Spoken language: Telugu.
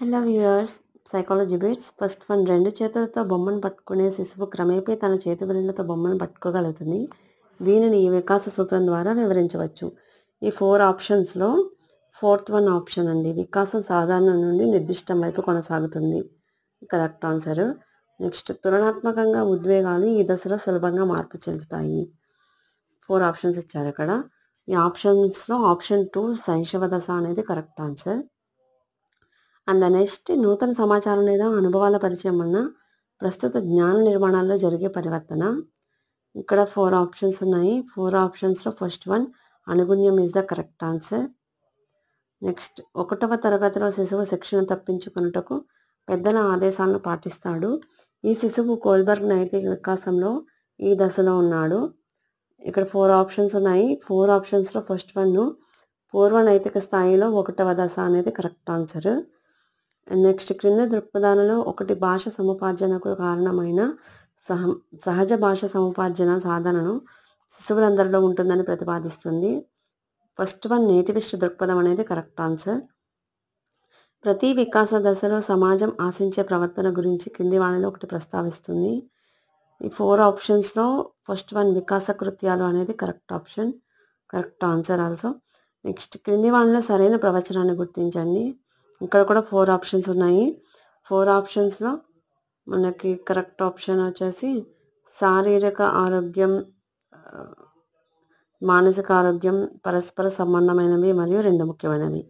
Hello viewers, psychology bits. First one, రెండు చేతులతో బొమ్మను పట్టుకునే శిశువు క్రమేపీ తన చేతి వేళ్లతో బొమ్మను పట్టుకోగలుగుతుంది. దీనిని ఈ వికాస సూత్రం ద్వారా వివరించవచ్చు. ఈ 4 ఆప్షన్స్లో ఫోర్త్ వన్ ఆప్షన్ అండి. వికాసం సాధారణ నుండి నిర్దిష్టం వైపు కొనసాగుతుంది. Correct answer. నెక్స్ట్, తులనాత్మకంగా ఉద్వేగాలు ఈ దశలో సులభంగా మార్పు చెందుతాయి. 4 ఆప్షన్స్ ఇచ్చారు ఇక్కడ. ఈ ఆప్షన్స్లో ఆప్షన్ 2 శైశవ దశ అనేది కరెక్ట్ ఆన్సర్. అండ్ నెక్స్ట్, నూతన సమాచారం లేదా అనుభవాల పరిచయం వలన ప్రస్తుత జ్ఞాన నిర్మాణాల్లో జరిగే పరివర్తన. ఇక్కడ 4 ఆప్షన్స్ ఉన్నాయి. 4 ఆప్షన్స్లో ఫస్ట్ వన్ అనుగుణ్యం is the correct answer. Next, 1వ తరగతిలో శిశువు శిక్షణ తప్పించుకొనుటకు పెద్దల ఆదేశాలను పాటిస్తాడు. ఈ శిశువు కోల్బర్గ్ నైతిక వికాసంలో ఈ దశలో ఉన్నాడు. ఇక్కడ 4 ఆప్షన్స్ ఉన్నాయి. 4 ఆప్షన్స్లో ఫస్ట్ వన్ పూర్వ నైతిక స్థాయిలో 1వ దశ అనేది కరెక్ట్ ఆన్సర్. నెక్స్ట్, క్రింద దృక్పథాలలో ఒకటి భాష సముపార్జనకు కారణమైన సహజ భాష సముపార్జన సాధనను శిశువులందరిలో ఉంటుందని ప్రతిపాదిస్తుంది. ఫస్ట్ వన్ నేటివిస్ట్ దృక్పథం అనేది కరెక్ట్ ఆన్సర్. ప్రతి వికాస దశలో సమాజం ఆశించే ప్రవర్తన గురించి కింది వాణిలో ఒకటి ప్రస్తావిస్తుంది. ఈ 4 ఆప్షన్స్లో ఫస్ట్ వన్ వికాస కృత్యాలు అనేది correct option, correct answer also. Next, క్రింది వాణిలో సరైన ప్రవచనాన్ని గుర్తించండి. ఇక్కడ కూడా 4 ఆప్షన్స్ ఉన్నాయి. 4 ఆప్షన్స్లో మనకి కరెక్ట్ ఆప్షన్ వచ్చేసి శారీరక ఆరోగ్యం, మానసిక ఆరోగ్యం పరస్పర సంబంధమైనవి మరియు 2 ముఖ్యమైనవి.